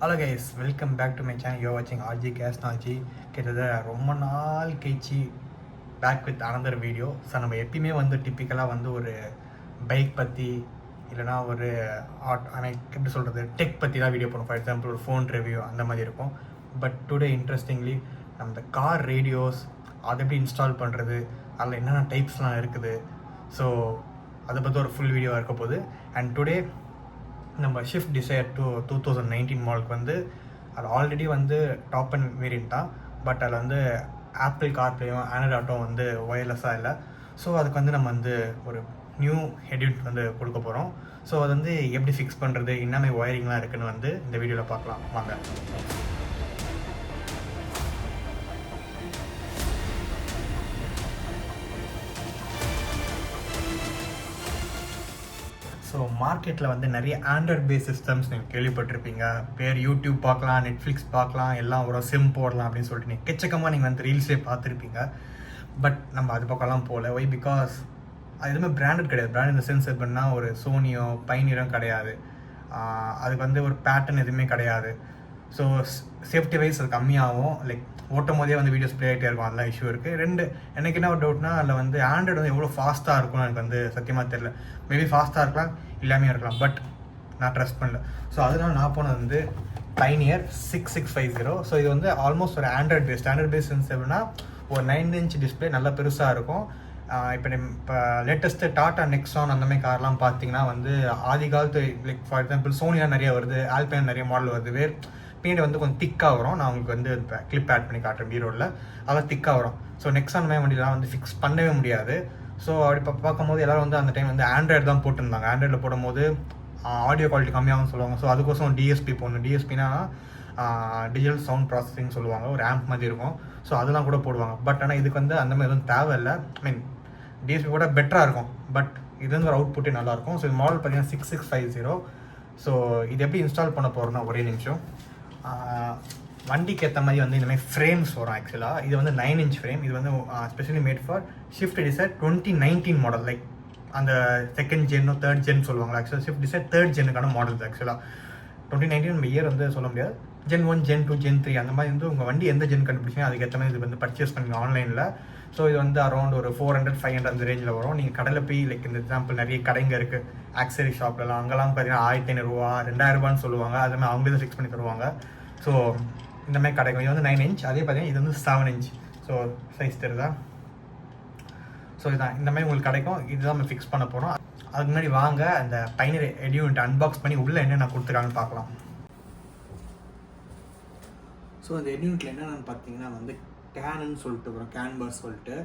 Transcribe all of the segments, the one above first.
Hello guys, welcome back to my channel. You வாட்சிங் RG கேஸ்னாலஜி. கிட்டத்தட்ட ரொம்ப நாள் கழிச்சு back with another video. So நம்ம எப்பயுமே டிப்பிக்கலாக ஒரு பைக் பற்றி இல்லைனா ஒரு எப்படி சொல்கிறது, டெக் பற்றி தான் வீடியோ பண்ணுவோம். ஃபார் எக்ஸாம்பிள் ஒரு ஃபோன் ரிவ்யூ அந்த மாதிரி இருக்கும். பட் டுடே இன்ட்ரெஸ்டிங்லி நம்ம இந்த கார் ரேடியோஸ் அதை எப்படி இன்ஸ்டால் பண்ணுறது, அதில் என்னென்ன டைப்ஸ்லாம் இருக்குது, ஸோ அதை பற்றி ஒரு ஃபுல் வீடியோவாக இருக்க போகுது. அண்ட் டுடே நம்ம ஷிஃப்ட் டிசைர் 2019 மாடலுக்கு அது ஆல்ரெடி டாப் அண்ட் வேரியன்ட் தான். பட் அதில் ஆப்பிள் கார்ப்ளேயும் ஆண்ட்ராய்ட் ஆட்டோவும் ஒயர்லெஸ்ஸாக இல்லை. ஸோ அதுக்கு நம்ம ஒரு நியூ ஹெட்யூட் கொடுக்க போகிறோம். ஸோ அது எப்படி ஃபிக்ஸ் பண்ணுறது, என்னமே ஒயரிங்லாம் இருக்குதுன்னு இந்த வீடியோவில் பார்க்கலாம் வாங்க. ஸோ மார்க்கெட்டில் நிறைய ஆண்ட்ராய்ட் பேஸ் சிஸ்டம்ஸ் நீங்கள் கேள்விப்பட்டிருப்பீங்க. பேர் யூடியூப் பார்க்கலாம், நெட்ஃப்ளிக்ஸ் பார்க்கலாம், எல்லாம் ஒரு சிம் போடலாம் அப்படின்னு சொல்லிட்டு நீங்கள் எக்கச்சக்கமாக நீங்கள் ரீல்ஸ்லேயே பார்த்துருப்பீங்க. பட் நம்ம அது பக்கம்லாம் போகல. ஒய் பிகாஸ் அது எதுவுமே பிராண்டட் கிடையாது. பிராண்ட் இந்த சென்ஸ் எப்படின்னா ஒரு சோனியோ பைனியரோ கிடையாது. அதுக்கு ஒரு பேட்டர்ன் எதுவுமே கிடையாது. ஸோ சேஃப்டி வைஸ் அது கம்மியாகும். லைக் ஓட்டும் போதே வீடியோஸ் ப்ளே ஆகிட்டே இருக்கும். அதெல்லாம் இஷ்யூ இருக்குது. எனக்கு என்ன ஒரு டவுட்னா, அதில் ஆண்ட்ராய்டு எவ்வளோ ஃபாஸ்ட்டாக இருக்கும்னு எனக்கு சத்தியமாக தெரியல. மேபி ஃபாஸ்ட்டாக இருக்கலாம், இல்லாமே இருக்கலாம். பட் நான் ட்ரஸ்ட் பண்ணல. ஸோ அதனால நான் போனது பைனியர் 6650. ஸோ இது ஆல்மோஸ்ட் ஒரு ஆண்ட்ராய்ட் பேஸ் சென்ஸ் எப்படின்னா ஒரு 9 inch டிஸ்பிளே நல்லா பெருசாக இருக்கும். இப்போ லேட்டஸ்ட்டு டாட்டா நெக்ஸான் அந்த மாதிரி கார்லாம் பார்த்தீங்கன்னா ஆதி காலத்து லைக் ஃபார் எக்ஸாம்பிள் சோனியாக நிறைய வருது, ஆல்பைன் நிறைய மாடல் வருது. பின்னாடி கொஞ்சம் திக்காக வரும். நான் உங்களுக்கு கிளிப் ஆட் பண்ணி காட்டுறேன் பீரோடில். அதெல்லாம் திக்காக வரும். ஸோ நெக்ஸான் மாதிரி வண்டிலாம் ஃபிக்ஸ் பண்ணவே முடியாது. ஸோ அப்படி பார்க்கும்போது எல்லோரும் அந்த டைம் ஆண்ட்ராய்டு தான் போட்டிருந்தாங்க. ஆண்ட்ராய்டில் போடும்போது ஆடியோ குவாலிட்டி கம்மியாகும்னு சொல்லுவாங்க. ஸோ அதுக்கோசம் டிஎஸ்பி போடணும். டிஎஸ்பினா டிஜிட்டல் சவுண்ட் ப்ராசஸிங் சொல்லுவாங்க. ஒரு ஆம்ப் மாதிரி இருக்கும். ஸோ அதெல்லாம் கூட போடுவாங்க. பட் ஆனால் இதுக்கு அந்த மாதிரி எதுவும் தேவையில்லை. டிஎஸ்பி கூட பெட்டராக இருக்கும். பட் இது ஒரு அவுட்புட்டே நல்லாயிருக்கும். ஸோ இது மாடல் பார்த்தீங்கன்னா 6650. ஸோ இது எப்படி இன்ஸ்டால் பண்ண போகிறோன்னா ஒரே நிமிஷம். வண்டிக்கு ஏற்ற மாதிரி இந்தமாதிரி ஃப்ரேம்ஸ் வரும். ஆக்சுவலாக இது 9 inch ஃப்ரேம். இது specially made for shift desire 2019 model. Like அந்த செகண்ட் ஜென்னோ தேர்ட் ஜென் சொல்லுவாங்க. ஆக்சுவலாக ஷிஃப்ட் டிசைர் தேர்ட் ஜென்னுக்கான மாடல். ஆக்சுவலாக 2019 நம்ம இயர் சொல்ல முடியாது. Gen 1, Gen 2, Gen 3 அந்த மாதிரி உங்கள் வண்டி எந்த ஜென் கண்டுபிடிச்சிங்க அதுக்கேற்ற மாதிரி இது பர்ச்சேஸ் பண்ணுங்க ஆன்லைனில். ஸோ இது அரௌண்ட் ஒரு 400-500 அந்த ரேஞ்சில் வரும். நீங்கள் கடையில் போய் லைக் இந்த எக்ஸாம்பிள் நிறைய கடைங்க இருக்குது ஆக்சரி ஷாப்லலாம். அங்கெல்லாம் பார்த்தீங்கன்னா 1500 2000 சொல்லுவாங்க. அதுமாதிரி அவங்களே தான் ஃபிக்ஸ் பண்ணி தருவாங்க. ஸோ இந்த மாதிரி கிடைக்கும். இது 9 inch. அதே பார்த்தீங்கன்னா இது 7 inch. ஸோ சைஸ் தெரியுதா? ஸோ இதுதான் இந்த மாதிரி உங்களுக்கு கிடைக்கும். இதுதான் நம்ம ஃபிக்ஸ் பண்ண போகிறோம். அதுக்கு முன்னாடி வாங்க அந்த பைனியர் எடியூனிட் அன்பாக்ஸ் பண்ணி உள்ளே என்னென்ன கொடுத்துருக்காங்கன்னு பார்க்கலாம். ஸோ அந்த எடியூனிட்டில் என்னென்னு பார்த்தீங்கன்னா கேனுன்னு சொல்லிட்டு வரும். கேன்பர்ஸ் சொல்லிட்டு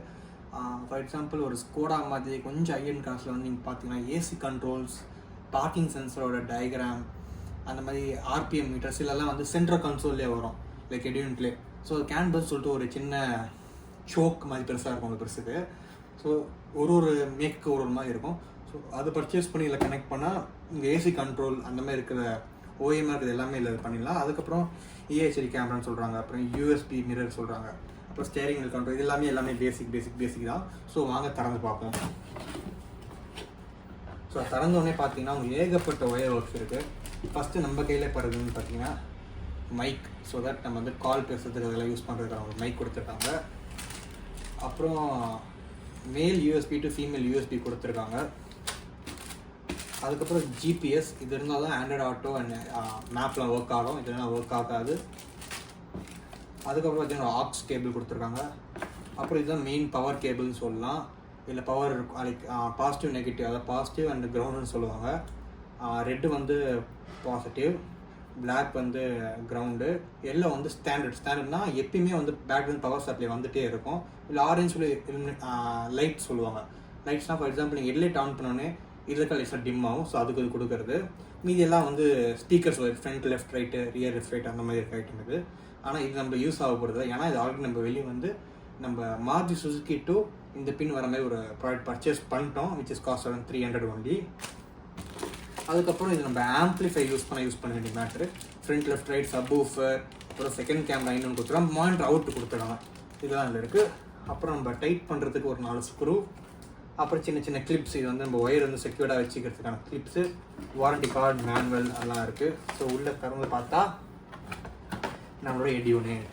ஃபார் எக்ஸாம்பிள் ஒரு ஸ்கோடா மாதிரி கொஞ்சம் ஐஎன் கிளாஸில் நீங்கள் பார்த்தீங்கன்னா ஏசி கண்ட்ரோல்ஸ், பார்க்கிங் சென்சரோட டயக்ராம், அந்த மாதிரி ஆர்பிஎம் மீட்டர்ஸ் இதெல்லாம் சென்ட்ரல் கன்சோல்லே வரும் லைக் எடியூனிட்லேயே. ஸோ கேன்பர்ஸ் சொல்லிட்டு ஒரு சின்ன சோக் மாதிரி பெருசாக இருக்கும். அந்த பெருசுக்கு ஸோ ஒரு மேக்கு ஒரு மாதிரி இருக்கும். ஸோ அதை பர்ச்சேஸ் பண்ணி இதில் கனெக்ட் பண்ணால் இங்கே ஏசி கண்ட்ரோல் அந்த மாதிரி இருக்கிற ஓஎம்ஆர் இருக்குது எல்லாமே இல்லை பண்ணிடலாம். அதுக்கப்புறம் இஹெச்டி கேமரான்னு சொல்கிறாங்க. அப்புறம் யூஎஸ்பி மிரர் சொல்கிறாங்க. அப்புறம் ஸ்டேரிங் வீல் கண்ட்ரோல். இது எல்லாமே பேசிக் தான். ஸோ வாங்க திறந்து பார்ப்போம். ஸோ திறந்தோடனே பார்த்தீங்கன்னா உங்களுக்கு ஏகப்பட்ட ஒயர் ஒர்க்ஸ் இருக்குது. ஃபஸ்ட்டு நம்ம கையில் படுறதுன்னு பார்த்தீங்கன்னா மைக். ஸோ தட் நம்ம கால் பேசுறதுக்கு அதெல்லாம் யூஸ் பண்ணுறதுக்கு ஒரு மைக் கொடுத்துருக்காங்க. அப்புறம் மேல் யூஎஸ்பி டு ஃபீமேல் யூஎஸ்பி கொடுத்துருக்காங்க. அதுக்கப்புறம் ஜிபிஎஸ். இது இருந்தால் தான் ஆண்ட்ராய்டு ஆட்டோ அண்ட் மேப்பில் ஒர்க் ஆகும். இதெல்லாம் ஒர்க் ஆகாது. அதுக்கப்புறம் பார்த்தீங்கன்னா ஆக்ஸ் கேபிள் கொடுத்துருக்காங்க. அப்புறம் இதுதான் மெயின் பவர் கேபிள்னு சொல்லலாம். இதில் பவர் லைக் பாசிட்டிவ் நெகட்டிவ், அதாவது பாசிட்டிவ் அண்ட் கிரவுண்டுன்னு சொல்லுவாங்க. Red positive, black ground, yellow ஸ்டாண்டர்ட்னா எப்பயுமே பேக்ரவுண்ட் பவர் சப்ளை வந்துகிட்டே இருக்கும். இல்லை ஆரஞ்சு லைட் சொல்லுவாங்க. லைட்ஸ்னால் ஃபார் எக்ஸாம்பிள் நீங்கள் ஹெட்லைட் ஆன் பண்ணோன்னே இதுக்கு லைட்ஸாக டிம் ஆகும். ஸோ அதுக்கு இது கொடுக்குறது. மீதி எல்லாம் speakers front left right, rear left right அந்த மாதிரி இருக்க ஐட்டம் இது. ஆனால் இது நம்ம யூஸ் ஆகப்படுது. ஏன்னா இது ஆல்ரெடி நம்ம வெளியே நம்ம மாருதி சுசுகி டு இந்த பின் வர மாதிரி ஒரு ப்ராடக்ட் பர்ச்சேஸ் பண்ணிட்டோம். Which is cost around 300 only. அதுக்கப்புறம் இது நம்ம ஆம்ப்ளிஃபை யூஸ் பண்ண வேண்டிய matter. Front left right, subwoofer, அப்புறம் செகண்ட் கேமரா இன்னொன்று கொடுத்துருவோம். மானிட்டர் அவுட் கொடுத்துருவாங்க. இதெல்லாம் இதில் இருக்குது. அப்புறம் நம்ம டைட் பண்ணுறதுக்கு ஒரு 4 ஸ்க்ரூ. அப்புறம் சின்ன சின்ன கிளிப்ஸ். இது நம்ம ஒயர் செக்யூர்டாக வச்சுக்கிறதுக்கான கிளிப்ஸு, வாரண்டி கார்டு, மேனுவல் அதெல்லாம் இருக்குது. ஸோ உள்ளே திறந்து பார்த்தா நம்மளோட எட் யூனிட்.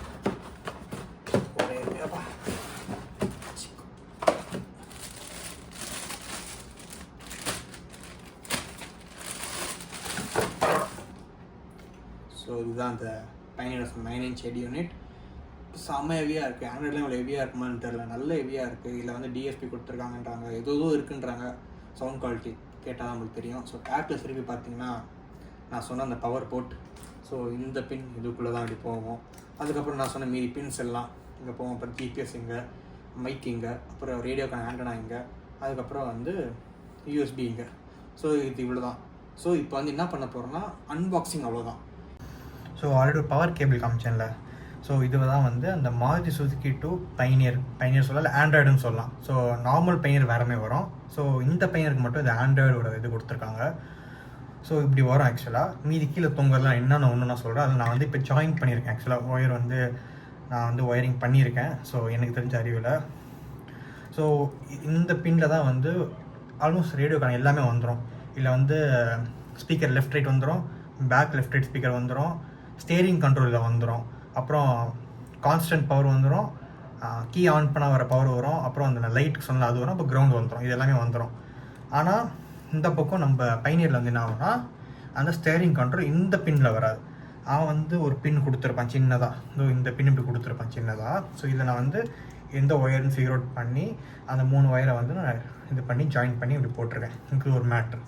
ஸோ இதுதான் அந்த பைனியர் 9-inch ஹெட் யூனிட். செம்ம ஹெவியாக இருக்குது. ஆண்ட்ராய்ட்லேயும் அவ்வளோ ஹெவியாக இருக்குமான்னு தெரில, நல்ல ஹெவியாக இருக்குது. இதில் வந்து டிஎஸ்பி கொடுத்துருக்காங்கன்றாங்க, எதோ இருக்குன்றாங்க. சவுண்ட் குவாலிட்டி கேட்டால் தான் உங்களுக்கு தெரியும். ஸோ டேப்பில் திருப்பி பார்த்தீங்கன்னா நான் சொன்ன அந்த பவர் போர்ட், ஸோ இந்த பின் இதுக்குள்ளே தான் அப்படி போகும். அதுக்கப்புறம் நான் சொன்ன மீதி பின்ஸ் எல்லாம் இங்கே போகும். அப்புறம் ஜிபிஎஸ் இங்கே, மைக் இங்கே, அப்புறம் ரேடியோக்கான ஆண்டனா இங்கே, அதுக்கப்புறம் வந்து யூஎஸ்பி இங்கே. ஸோ இது இவ்வளோ தான். ஸோ இப்போ வந்து என்ன பண்ண போகிறோன்னா அன்பாக்சிங், அவ்வளோதான். ஸோ ஆல்ரெடி ஒரு பவர் கேபிள் காமிச்சேன்ல, ஸோ இது தான் வந்து அந்த மாருதி சுசுகி டு பைனியர் சொல்லலாம், இல்லை ஆண்ட்ராய்டுன்னு சொல்லலாம். ஸோ நார்மல் பைனியர் வேறமே வரும். ஸோ இந்த பைனியருக்கு மட்டும் இது ஆண்ட்ராய்டோட இது கொடுத்துருக்காங்க. ஸோ இப்படி வரும். ஆக்சுவலாக மீதி கீழே தொங்கலாம் என்னென்ன ஒன்று நான் சொல்கிறேன். அதில் நான் வந்து இப்போ ஜாயின் பண்ணியிருக்கேன். ஆக்சுவலாக ஒயர் வந்து நான் வந்து ஒயரிங் பண்ணியிருக்கேன். ஸோ எனக்கு தெரிஞ்ச அறிவில் ஸோ இந்த பின்னில் தான் வந்து ஆல்மோஸ்ட் ரேடியோக்கான எல்லாமே வந்துடும். இதில் வந்து ஸ்பீக்கர் லெஃப்ட் ரைட் வந்துடும், பேக் லெஃப்ட் ரைட் ஸ்பீக்கர் வந்துடும், ஸ்டேரிங் கண்ட்ரோலில் வந்துடும், அப்புறம் கான்ஸ்டன்ட் பவர் வந்துடும், கீ ஆன் பண்ண வர பவர் வரும், அப்புறம் அந்த லைட் சொன்னால் அது வரும், அப்போ கிரவுண்ட் வந்துடும். இது எல்லாமே வந்துடும். ஆனால் இந்த பக்கம் நம்ம பைனியரில் வந்து என்ன ஆகும்னா அந்த ஸ்டேரிங் கண்ட்ரோல் இந்த பின்னில் வராது. அவன் வந்து ஒரு பின் கொடுத்துருப்பான் சின்னதாக, இந்த பின் இப்படி கொடுத்துருப்பான் சின்னதாக. ஸோ இதில் நான் வந்து எந்த ஒயர்னு ஃபிகர் அவுட் பண்ணி அந்த 3 ஒயரை வந்து நான் இது பண்ணி ஜாயின் பண்ணி இப்படி போட்டிருக்கேன். இது ஒரு மேட்ரு.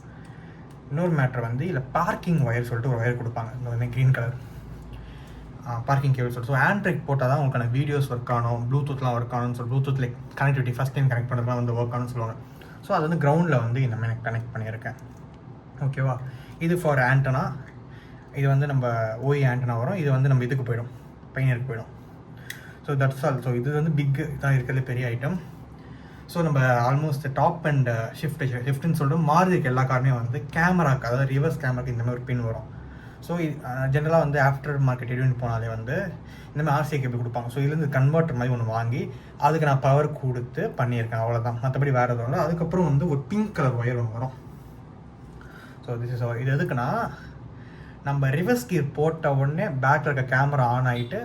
இன்னொரு மேட்ரு வந்து இதில் பார்க்கிங் ஒயர் சொல்லிட்டு ஒரு ஒயர் கொடுப்பாங்க, இந்த வந்து க்ரீன் கலர் பார்க்கிங் கேபிள் சொல்லிட்டு. ஸோ ஆண்ட்ராய்ட் போட்டால் தான் உங்களுக்கான வீடியோஸ் ஒர்க் ஆகணும், ப்ளூடூத்லாம் ஒர்க் ஆகணும்னு சொல்லி Bluetooth like connectivity first time connect பண்ணுறதுலாம் வந்து ஒர்க் ஆகணும்னு சொல்லுவாங்க. ஸோ அது வந்து கிரவுண்டில் வந்து இந்த மாதிரி கனெக்ட் பண்ணியிருக்கேன். ஓகேவா? இது ஃபார் ஆண்டனா. இது வந்து நம்ம ஓஇ ஆண்டனா வரும். இது வந்து நம்ம இதுக்கு போயிடும், பைனியருக்கு போயிடும். So that's all. ஸோ இது வந்து பிக் தான் இருக்கிறது, பெரிய ஐட்டம். ஸோ நம்ம ஆல்மோஸ்ட் டாப் அண்ட் ஷிஃப்ட்னு சொல்லிட்டு மாறுதிக்கு எல்லா காரணமே வந்து கேமராக்கு, அதாவது ரிவர்ஸ் கேமராக்கு இந்த மாதிரி ஒரு பின் வரும். ஸோ ஜென்ரலாக வந்து ஆஃப்டர் மார்க்கெட் எடுன்னு போனாலே வந்து இந்த மாதிரி ஆர்சிஐ கேபிள் கொடுப்பாங்க. ஸோ இதுலேருந்து கன்வெர்ட்டர் மாதிரி ஒன்று வாங்கி அதுக்கு நான் பவர் கொடுத்து பண்ணியிருக்கேன், அவ்வளோதான். மற்றபடி வேறு எதுவும் இல்லை. அதுக்கப்புறம் வந்து ஒரு பிங்க் கலர் ஒயர் ஒன்று வரும். ஸோ திஸ் இஸ் இது எதுக்குன்னா, நம்ம ரிவர்ஸ் கீர் போட்ட உடனே பேக்கில் இருக்க கேமரா ஆன் ஆகிட்டு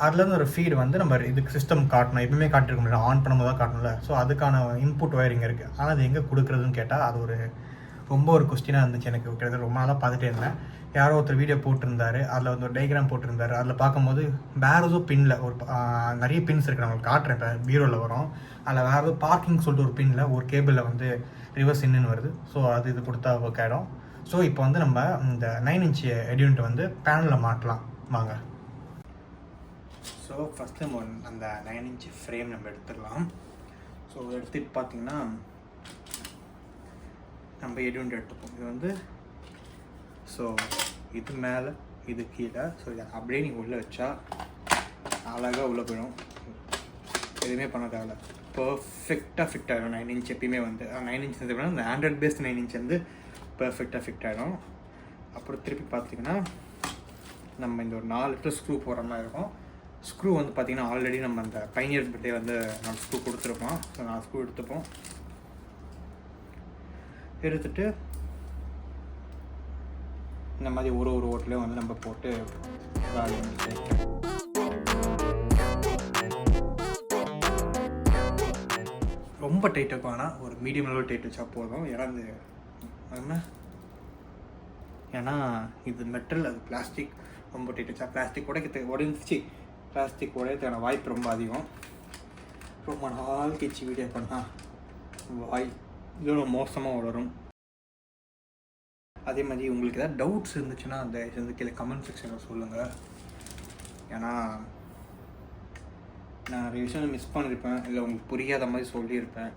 அதுலேருந்து ஒரு ஃபீடு வந்து நம்ம இதுக்கு சிஸ்டம் காட்டணும். எப்பவுமே காட்டிருக்க முடியும், ஆன் பண்ணும்போது தான் காட்டணும்ல. ஸோ அதுக்கான இன்புட் ஒயரிங் இருக்குது. ஆனால் அது எங்கே கொடுக்குறதுன்னு கேட்டால் அது ரொம்ப ஒரு கொஸ்டினாக இருந்துச்சு எனக்கு. கிட்டத்தட்ட ரொம்ப நாளாக பார்த்துட்டே இருந்தேன். யாரோ ஒருத்தர் வீடியோ போட்டிருந்தாரு, அதில் வந்து ஒரு டயக்ராம் போட்டிருந்தாரு. அதில் பார்க்கும்போது வேறு ஏதோ பின்னில் ஒரு நிறைய பின்ஸ் இருக்குது, நான் உங்களுக்கு காட்டுறேன். இப்போ பீரோவில் வரும். அதில் வேறு ஏதோ பார்க்கிங் சொல்லிட்டு ஒரு பின்னில் ஒரு கேபிளில் வந்து ரிவர்ஸ் இன்னுன்னு வருது. ஸோ அது இது கொடுத்தா ஒர்க் ஆகிடும். ஸோ இப்போ வந்து நம்ம இந்த 9-inch எடியூனிட் வந்து பேனலில் மாட்டலாம் வாங்க. ஸோ ஃபஸ்ட்டு நம்ம அந்த 9-inch ஃப்ரேம் நம்ம எடுத்துடலாம். ஸோ எடுத்துகிட்டு பார்த்தீங்கன்னா நம்ம எடியூனிட் எடுத்துப்போம். இது வந்து ஸோ இது மேலே இது கீழே. ஸோ இதை அப்படியே நீங்கள் உள்ளே வச்சா அழகாக உள்ளே போயிடும், எதுவுமே பண்ண தேவையில்ல. பர்ஃபெக்டாக ஃபிட் ஆகிடும் 9-inch. எப்பயுமே வந்து 9-inch இந்த ஆண்ட்ராய்ட் பேஸ்ட் 9-inch வந்து பர்ஃபெக்டாக ஃபிட் ஆகிடும். அப்புறம் திருப்பி பார்த்தீங்கன்னா நம்ம இந்த ஒரு 4 லிட்டர் ஸ்க்ரூ போடுற மாதிரி இருக்கும். ஸ்க்ரூ வந்து பார்த்திங்கன்னா ஆல்ரெடி நம்ம அந்த பைனியர் பட்டே வந்து நம்ம ஸ்க்ரூ கொடுத்துருப்போம். ஸோ 4 ஸ்க்ரூ எடுத்துப்போம். எடுத்துகிட்டு இந்த மாதிரி ஒரு ஓட்டிலையும் வந்து நம்ம போட்டு ரொம்ப டைட்டாக வேணால் ஒரு மீடியம் லெவல் டைட் வச்சா போதும். ஏன்னா இது மெட்டல், அது பிளாஸ்டிக். ரொம்ப டைட் வச்சா பிளாஸ்டிக் உடைஞ்சிச்சு. பிளாஸ்டிக் உடையதுக்கான வாய்ப்பு ரொம்ப அதிகம். ரொம்ப நாள் கழிச்சு வீடியோ பண்ணால் வாய் இதோட மோசமாக வளரும். அதே மாதிரி உங்களுக்கு ஏதாவது டவுட்ஸ் இருந்துச்சுன்னா அந்த இது கீழே கமெண்ட் செக்ஷனில் சொல்லுங்கள். ஏன்னா நான் நிறைய விஷயம் மிஸ் பண்ணியிருப்பேன், இல்லை உங்களுக்கு புரியாத மாதிரி சொல்லியிருப்பேன்.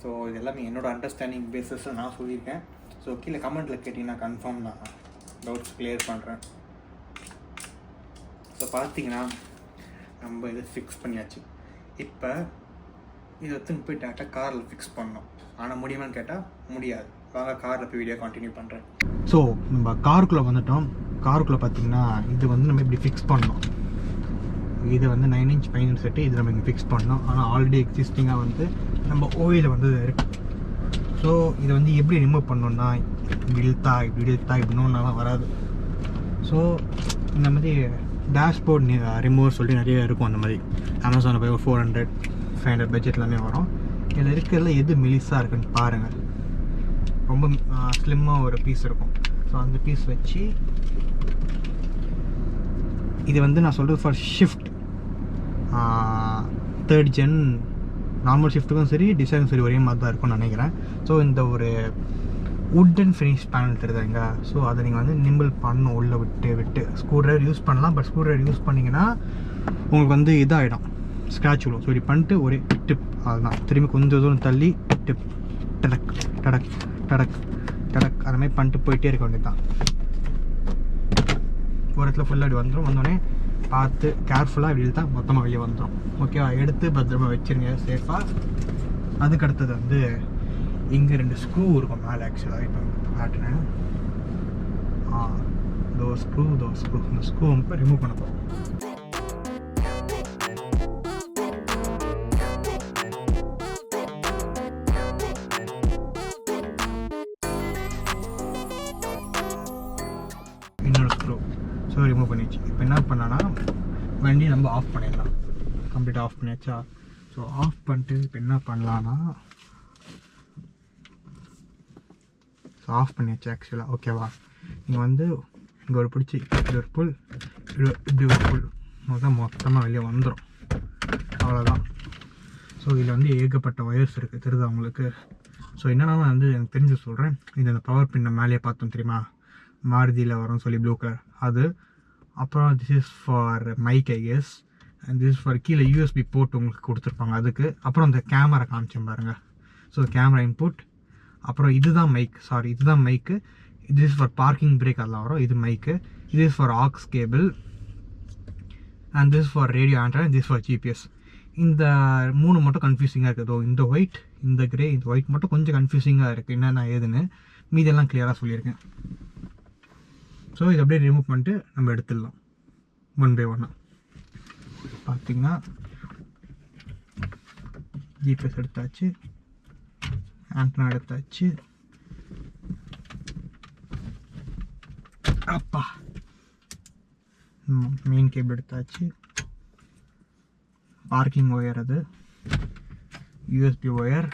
ஸோ இது எல்லாமே என்னோடய அண்டர்ஸ்டாண்டிங் பேஸஸில் நான் சொல்லியிருக்கேன். ஸோ கீழே கமெண்ட்டில் கேட்டிங்கன்னா கன்ஃபார்ம் நான் டவுட்ஸ் கிளியர் பண்ணுறேன். ஸோ பார்த்தீங்கன்னா நம்ம இதை ஃபிக்ஸ் பண்ணியாச்சு. இப்போ இதை எடுத்துன்னு போய் டேரெக்டாக காரில் ஃபிக்ஸ் பண்ணோம். ஆனால் முடியுமான்னு கேட்டால் முடியாது. வாங்க காரில் போய் வீடியோ கண்டினியூ பண்ணுறேன். ஸோ நம்ம காருக்குள்ளே வந்துட்டோம். காருக்குள்ளே பார்த்தீங்கன்னா இது வந்து நம்ம இப்படி ஃபிக்ஸ் பண்ணோம். இது வந்து 9-inch பைனியர் செட்டு. இது நம்ம இங்கே ஃபிக்ஸ் பண்ணோம். ஆனால் ஆல்ரெடி எக்ஸிஸ்டிங்காக வந்து நம்ம ஓயில் வந்து இருக்குது. ஸோ இதை வந்து எப்படி ரிமூவ் பண்ணோன்னா இப்படி இழுத்தா இப்படினாலாம் வராது. ஸோ இந்த மாதிரி டேஷ்போர்ட் ரிமூவர் சொல்லிட்டு நிறைய இருக்கும். அந்த மாதிரி அமேசானில் போய் ஒரு 400-500 பட்ஜெட் எல்லாமே வரும். இதில் இருக்கிறதுல எது மெலிஸாக இருக்குன்னு பாருங்கள். ரொம்ப ஸ்லிம்மாக ஒரு பீஸ் இருக்கும். ஸோ அந்த பீஸ் வச்சு இது வந்து நான் சொல்கிறது for shift 3rd gen normal ஷிஃப்ட்டுக்கும் சரி டிசைனுக்கும் சரி ஒரே மாதிரி தான் இருக்கும்னு நினைக்கிறேன். ஸோ இந்த ஒரு வுட்டன் ஃபினிஷ் பேனல் தெரியுதுங்க. ஸோ அதை நீங்கள் வந்து நிம்பிள் பண்ணணும், உள்ளே விட்டு ஸ்க்ரூ ட்ரைவர் யூஸ் பண்ணலாம். பட் ஸ்க்ரூ ட்ரைவர் யூஸ் பண்ணிங்கன்னா உங்களுக்கு வந்து இதாகிடும், ஸ்க்ராட்ச் விடும். ஸோ இப்படி பண்ணிட்டு ஒரே டிப், அதுதான் திரும்பி கொஞ்சம் தூரம் தள்ளி டிப், டடக் டடக் டடக் டடக் அது மாதிரி பண்ணிட்டு போயிட்டே இருக்க வேண்டியது தான். ஒரு இடத்துல ஃபுல்லாக இப்படி வந்துடும். வந்தோடனே பார்த்து கேர்ஃபுல்லாக இப்படி தான் மொத்தமாக வெளியே வந்துடும். ஓகேவா? எடுத்து பத்திரமா வச்சுருங்க சேஃபாக. அதுக்கடுத்தது வந்து இங்கே 2 ஸ்க்ரூ இருக்கும் மேலே. ஆக்சுவலாக இப்போ காட்டுறேன். தோ ஸ்க்ரூ இந்த ஸ்க்ரூ இப்போ ரிமூவ் பண்ண போகிறோம். இன்னொரு ஸ்க்ரூ ஸோ ரிமூவ் பண்ணிடுச்சு. இப்போ என்ன பண்ணான்னா வண்டி நம்ம ஆஃப் பண்ணிடலாம். கம்ப்ளீட்டாக ஆஃப் பண்ணியாச்சா? ஸோ ஆஃப் பண்ணிட்டு இப்போ என்ன பண்ணலான்னா ஆஃப் பண்ணியாச்சு ஆக்சுவலாக. ஓகேவா? நீங்கள் வந்து இங்கே ஒரு பிடிச்சி இப்படி ஒரு புல், இப்படி ஒரு புல் மொத்தமாக வெளியே வந்துடும். அவ்வளோதான். ஸோ இதில் வந்து ஏகப்பட்ட ஒயர்ஸ் இருக்குது, தெரியுது உங்களுக்கு? ஸோ என்னென்னா வந்து எனக்கு தெரிஞ்சு சொல்கிறேன். இது அந்த பவர் பின்னை மேலேயே பார்த்தோம் தெரியுமா, மாருதியில் வரும் சொல்லி ப்ளூ கலர் அது. அப்புறம் this is for mic I guess. And this is for கீழே யூஎஸ்பி போர்ட் உங்களுக்கு கொடுத்துருப்பாங்க அதுக்கு. அப்புறம் அந்த கேமரா காமிச்சேன் பாருங்கள். So camera input. அப்புறம் இதுதான் மைக்கு. இது இஸ் ஃபார் பார்க்கிங் பிரேக் அதெல்லாம் வரும். இது மைக்கு. இது is for aux cable. And this for radio Android. This for GPS. இந்த 3 மட்டும் கன்ஃபியூசிங்காக இருக்குது. இந்த ஒயிட், இந்த கிரே, இந்த ஒயிட் மட்டும் கொஞ்சம் கன்ஃபியூசிங்காக இருக்குது என்னென்ன ஏதுன்னு. மீதெல்லாம் கிளியராக சொல்லியிருக்கேன். ஸோ இதை அப்படியே ரிமூவ் பண்ணிட்டு நம்ம எடுத்துடலாம் ஒன் பை ஒன்னாக. பார்த்திங்கன்னா ஜிபிஎஸ் எடுத்தாச்சு, ஆண்டனா எடுத்தாச்சு. அப்பா மெயின் கேபிள் எடுத்தாச்சு. பார்க்கிங் ஒயர், அது USB wire,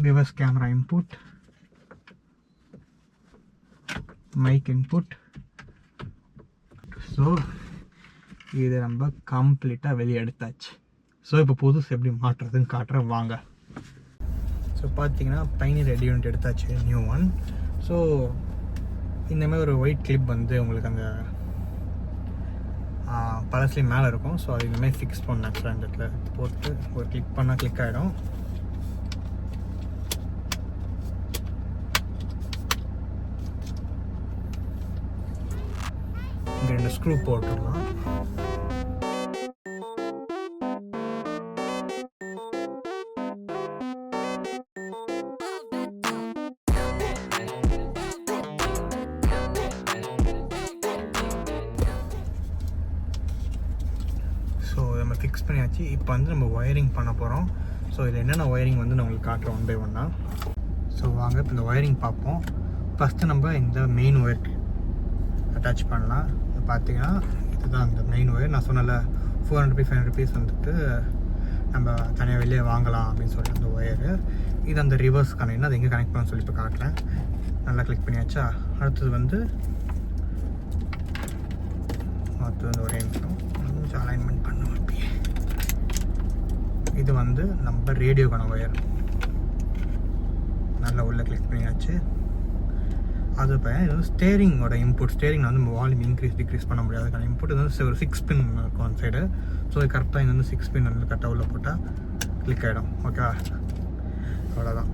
reverse camera input, mic input. So இதை நம்ம கம்ப்ளீட்டாக வெளியே எடுத்தாச்சு. ஸோ இப்போ புதுசு எப்படி மாட்டுறதுன்னு காட்டுறேன் வாங்க. ஸோ பார்த்தீங்கன்னா பைனியர் ரெடி யூனிட் எடுத்தாச்சு, நியூ ஒன். ஸோ இந்தமாதிரி ஒரு ஒயிட் கிளிப் வந்து உங்களுக்கு அந்த பழசுலேயும் மேலே இருக்கும். ஸோ அது இந்தமாதிரி ஃபிக்ஸ் பண்ண ஆக்சுவலாக இந்த இடத்துல போட்டு ஒரு கிளிக் பண்ணால் கிளிக் ஆகிடும். இங்கே 2 ஸ்க்ரூ போட்டுடலாம். ஸோ நம்ம ஃபிக்ஸ் பண்ணியாச்சு. இப்போ வந்து நம்ம ஒயரிங் பண்ண போகிறோம். ஸோ இதில் என்னென்ன ஒயரிங் வந்து நான் உங்களுக்கு காட்டுறேன் ஒன் பை ஒன்னாக. ஸோ வாங்க இப்போ இந்த ஒயரிங் பார்ப்போம். ஃபஸ்ட்டு நம்ம இந்த மெயின் ஒயர் அட்டாச் பண்ணலாம். பார்த்தீங்கன்னா இதுதான் இந்த மெயின் ஒயர். நான் சொன்னல 400-500 rupees வந்துட்டு நம்ம தனியாக வெளியே வாங்கலாம் அப்படின்னு சொல்லி அந்த ஒயரு. இது அந்த ரிவர்ஸ் கனெக்ட்னா அது எங்கே கனெக்ட் பண்ண சொல்லி இப்போ காட்டுறேன். நல்லா கிளிக் பண்ணியாச்சா? அடுத்தது வந்து ஒரே நிமிஷம் கொஞ்சம் அலைன்மெண்ட் பண்ணுவோம். அப்படியே இது வந்து நம்ம ரேடியோக்கான ஒயர். நல்லா உள்ளே கிளிக் பண்ணியாச்சு. அது இது வந்து ஸ்டேரிங்கோட இன்புட். ஸ்டேரிங் வந்து நம்ம வால்யூம் இன்க்ரீஸ் டிக்ரீஸ் பண்ண முடியாது. அதுக்கான இன்புட் வந்து ஒரு 6 pin இருக்கும் அந்த சைடு. ஸோ அது கரெக்டாக இங்கே வந்து 6 pin வந்து கரெக்டாக உள்ள போட்டால் கிளிக் ஆகிடும். ஓகேவா? அவ்வளோதான்.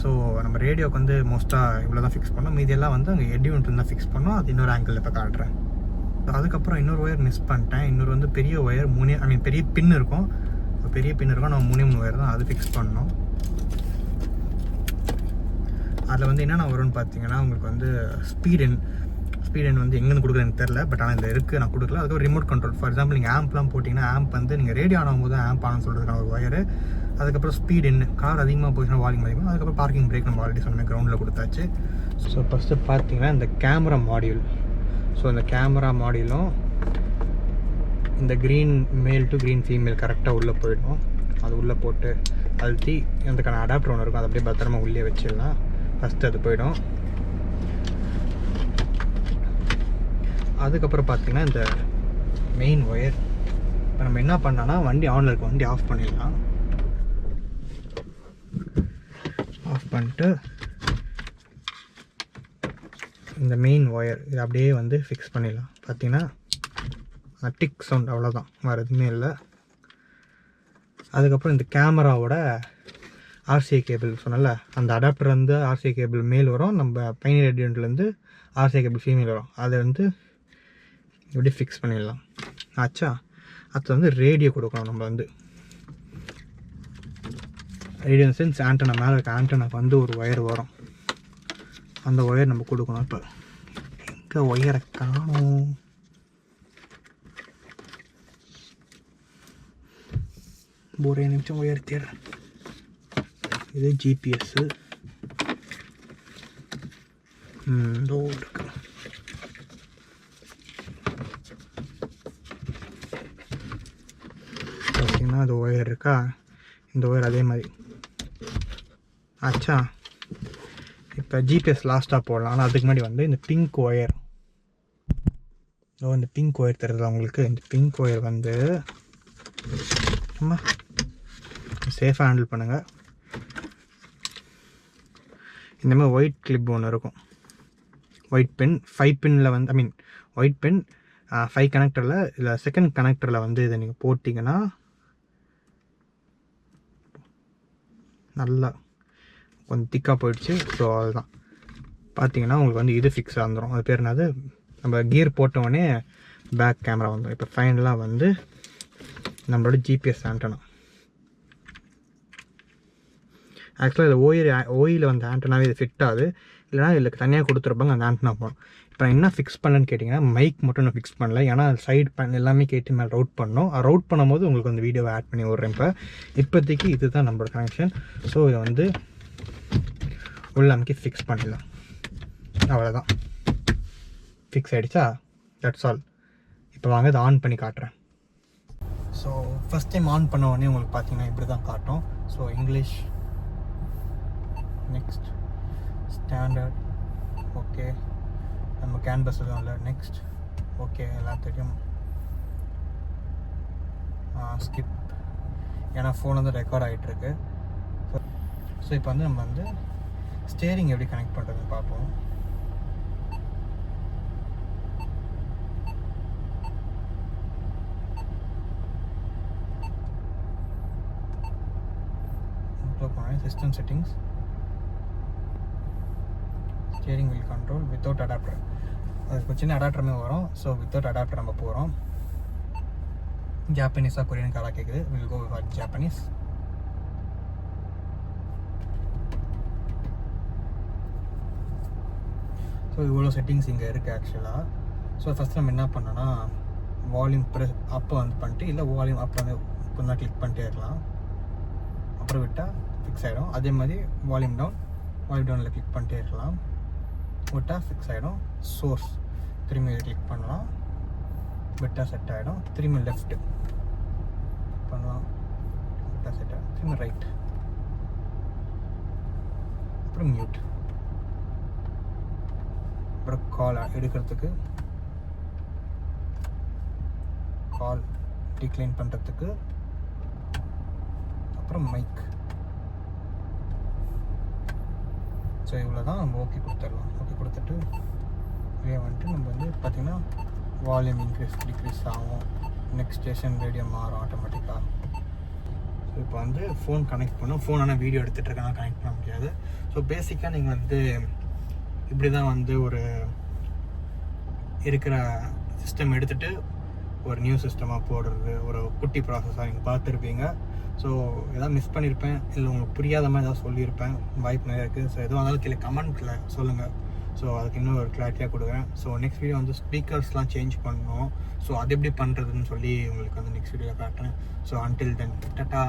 ஸோ நம்ம ரேடியோக்கு வந்து மோஸ்ட்டாக இவ்வளோ தான் ஃபிக்ஸ் பண்ணோம். மீதியெல்லாம் வந்து அங்கே எட் யூனிட் தான் ஃபிக்ஸ் பண்ணோம். அது இன்னொரு ஆங்கிள் இப்போ காட்டுறேன். அதுக்கப்புறம் இன்னொரு ஒயர் மிஸ் பண்ணிட்டேன். இன்னொரு வந்து பெரிய ஒயர் பெரிய பின் இருக்கும். நம்ம 3 ஒயர் தான் அது ஃபிக்ஸ் பண்ணோம். அதில் வந்து என்னென்ன வரும்னு பார்த்தீங்கன்னா உங்களுக்கு வந்து ஸ்பீட் எண் வந்து எங்கேருந்து கொடுக்குறேன்னு தெரில. பட் ஆனால் இந்த இருக்குது, நான் கொடுக்கல. அதுக்கு ரிமோட் கண்ட்ரோல். ஃபார் எக்ஸாம்பிள் நீங்கள் ஆம்ப்லாம் போட்டிங்கன்னா ஆம்ப் வந்து நீங்கள் ரேடியோ ஆன் ஆகும்போது ஆம்ப் ஆன் சொல்கிறதுக்கான ஒரு ஒயரு. அதுக்கப்புறம் ஸ்பீட் எண், கார் அதிகமாக போச்சுன்னா வால்யூம் அதிகமாக. அதுக்கப்புறம் பார்க்கிங் பிரேக் நம்ம ஆல்ரெடி சொன்ன கிரவுண்டில் கொடுத்தாச்சு. ஸோ ஃபஸ்ட்டு பார்த்தீங்கன்னா இந்த கேமரா மாடியூல். ஸோ இந்த கேமரா மாடியூலும் இந்த க்ரீன் மேல் டு க்ரீன் ஃபீமேல் கரெக்டாக உள்ளே போயிடும். அது உள்ளே போட்டு அழுத்தி அதுக்கான அடாப்டர் ஒன்று இருக்கும், அது அப்படியே பத்திரமா உள்ளே வச்சிடலாம். ஃபஸ்ட்டு அது போயிடும். அதுக்கப்புறம் பார்த்திங்கன்னா இந்த மெயின் ஒயர் இப்போ நம்ம என்ன பண்ணோன்னா வண்டி ஆனில் இருக்கும், வண்டி ஆஃப் பண்ணிடலாம். ஆஃப் பண்ணிட்டு இந்த மெயின் ஒயர் இது அப்படியே வந்து ஃபிக்ஸ் பண்ணிடலாம். பார்த்திங்கன்னா டிக் சவுண்ட் அவ்வளோதான், வேறு எதுவுமே இல்லை. அதுக்கப்புறம் இந்த கேமராவோட ஆர்சிஐ கேபிள் சொன்னல, அந்த அடாப்டர் வந்து ஆர்சிஐ கேபிள் மேல் வரும், நம்ம பைனரி ரேடியன்ட்லேருந்து ஆர்சிஐ கேபிள் ஃபீமேல் வரும். அதை வந்து இப்படி ஃபிக்ஸ் பண்ணிடலாம். ஆச்சா, அது வந்து ரேடியோ கொடுக்கணும். நம்ம வந்து ரேடியோ சென்ஸ் ஆண்டனா மேலே இருக்க ஆண்டனாக்கு வந்து ஒரு ஒயர் வரும், அந்த ஒயர் நம்ம கொடுக்கணும். இப்போ எங்கே ஒயரை காணும்? ஒரே நிமிஷம் ஒயர் தேடுறேன். இது ஜிபிஎஸ்ஸு இருக்கு. பார்த்தீங்கன்னா அது ஒயர் இருக்கா, இந்த ஒயர் அதே மாதிரி. ஆச்சா, இப்போ ஜிபிஎஸ் லாஸ்ட்டாக போடலாம். ஆனால் அதுக்கு முன்னாடி வந்து இந்த பிங்க் ஒயர், இந்த பிங்க் ஒயர் தருது உங்களுக்கு. இந்த பிங்க் ஒயர் வந்து நம்ம சேஃபாக ஹேண்டில் பண்ணுங்கள். இந்த மாதிரி ஒயிட் கிளிப் ஒன்று இருக்கும், ஒயிட் பென் 5 பின்னில் வந்து ஒயிட் பென் 5 கனெக்டரில் இல்லை செகண்ட் கனெக்டரில் வந்து இதை நீங்கள் போட்டிங்கன்னா நல்லா கொஞ்சம் திக்காக போயிடுச்சு. ஸோ அதுதான் பார்த்தீங்கன்னா உங்களுக்கு வந்து இது ஃபிக்ஸ் ஆகிடும். அது பேர் என்னது, நம்ம கியர் போட்டோடனே பேக் கேமரா வந்துடும். இப்போ ஃபைனலாக வந்து நம்மளோட ஜிபிஎஸ் ஆண்டனா. ஆக்சுவலாக இதில் ஓயில் வந்து ஆண்டனாவே இது ஃபிட் ஆகுது, இல்லைனா இதில் தனியாக கொடுத்துருப்பாங்க அந்த ஆண்டனா போகணும். இப்போ நான் என்ன ஃபிக்ஸ் பண்ணலன்னு கேட்டிங்கன்னா, மைக் மட்டும் நான் ஃபிக்ஸ் பண்ணல, ஏன்னா சைடு பேன் எல்லாமே கேட்டு மேலே ரவுட் பண்ணோம். ரவுட் பண்ணும்போது உங்களுக்கு வந்து வீடியோவை ஆட் பண்ணி விட்றேன். இப்போதைக்கு இது தான் நம்மளோட கனெக்ஷன். ஸோ இதை வந்து உள்ளாமைக்கு ஃபிக்ஸ் பண்ணிடலாம். அவ்வளோதான், ஃபிக்ஸ் ஆகிடுச்சா, தட்ஸ் ஆல். இப்போ வாங்க இதை ஆன் பண்ணி காட்டுறேன். ஸோ ஃபஸ்ட் டைம் ஆன் பண்ண உடனே உங்களுக்கு பார்த்தீங்கன்னா இப்படி தான் காட்டும். So English, next standard, okay, நம்ம கேன்வஸ் எதுவும் இல்லை, நெக்ஸ்ட் ஓகே, எல்லாத்துக்கும் ஸ்கிப், ஏன்னா ஃபோன் வந்து ரெக்கார்ட் ஆகிட்டுருக்கு. ஸோ இப்போ வந்து நம்ம வந்து ஸ்டேரிங் எப்படி கனெக்ட் பண்ணுறதுன்னு பார்ப்போம். System settings, steering wheel control without adapter. அதுக்கு சின்ன அடாப்டருமே வரும். ஸோ வித்தவுட் அடாப்டர் நம்ம போகிறோம். ஜாப்பனீஸாக கொரியன் காலாக கேட்குது, will go for Japanese. So இவ்வளோ செட்டிங்ஸ் இங்கே இருக்குது ஆக்சுவலாக. ஸோ ஃபஸ்ட் நம்ம என்ன பண்ணோன்னா வால்யூம் ப்ரெஸ் அப்போ வந்து பண்ணிட்டு, இல்லை வால்யூம் அப்போ வந்து கொஞ்சம் கிளிக் பண்ணிட்டே இருக்கலாம். அப்புறம் விட்டால் ஃபிக்ஸ் ஆகிடும். அதே மாதிரி வால்யூம் டவுனில் கிளிக் பண்ணிட்டே இருக்கலாம், விட்டால் ஃபிக்ஸ் ஆகிடும். சோர்ஸ் திரும்பி கிளிக் பண்ணலாம், விட்டால் செட் ஆகிடும். திரும்பி லெஃப்ட்டு பண்ணலாம், விட்டால் செட் ஆகிடும். திரும்பி ரைட், அப்புறம் மியூட். அப்புறம் கால் எடுக்கிறதுக்கு, கால் டிக்ளைன் பண்ணுறதுக்கு, அப்புறம் மைக். ஸோ இவ்வளோ தான் நம்ம ஓகே கொடுத்துடலாம். ஓகே கொடுத்துட்டு இதே வந்துட்டு நம்ம வந்து பார்த்திங்கன்னா வால்யூம் இன்க்ரீஸ் டிக்ரீஸ் ஆகும். நெக்ஸ்ட் ஸ்டேஷன் ரேடியோ மாறும் ஆட்டோமேட்டிக்காக. ஸோ இப்போ வந்து ஃபோன் கனெக்ட் பண்ணோம். ஃபோன் ஆனால் வீடியோ எடுத்துகிட்டு இருக்கனால கனெக்ட் பண்ண முடியாது. ஸோ பேசிக்காக நீங்கள் வந்து இப்படி தான் வந்து ஒரு இருக்கிற சிஸ்டம் எடுத்துகிட்டு ஒரு நியூ சிஸ்டமாக போடுறது ஒரு குட்டி ப்ராசஸாக நீங்கள் பார்த்துருப்பீங்க. ஸோ எதாவது மிஸ் பண்ணியிருப்பேன், இல்லை உங்களுக்கு புரியாத மாதிரி ஏதாவது சொல்லியிருப்பேன், வாய்ப்பு நிறையா இருக்குது. ஸோ எதுவும் இருந்தாலும் கீழே கமெண்ட்டில் சொல்லுங்கள். ஸோ அதுக்கு இன்னும் ஒரு கிளாரிட்டியாக கொடுக்குறேன். ஸோ நெக்ஸ்ட் வீடியோ வந்து ஸ்பீக்கர்ஸ்லாம் சேஞ்ச் பண்ணணும். ஸோ அது எப்படி பண்ணுறதுன்னு சொல்லி உங்களுக்கு வந்து நெக்ஸ்ட் வீடியோவில் காட்டுறேன். So until then Tata.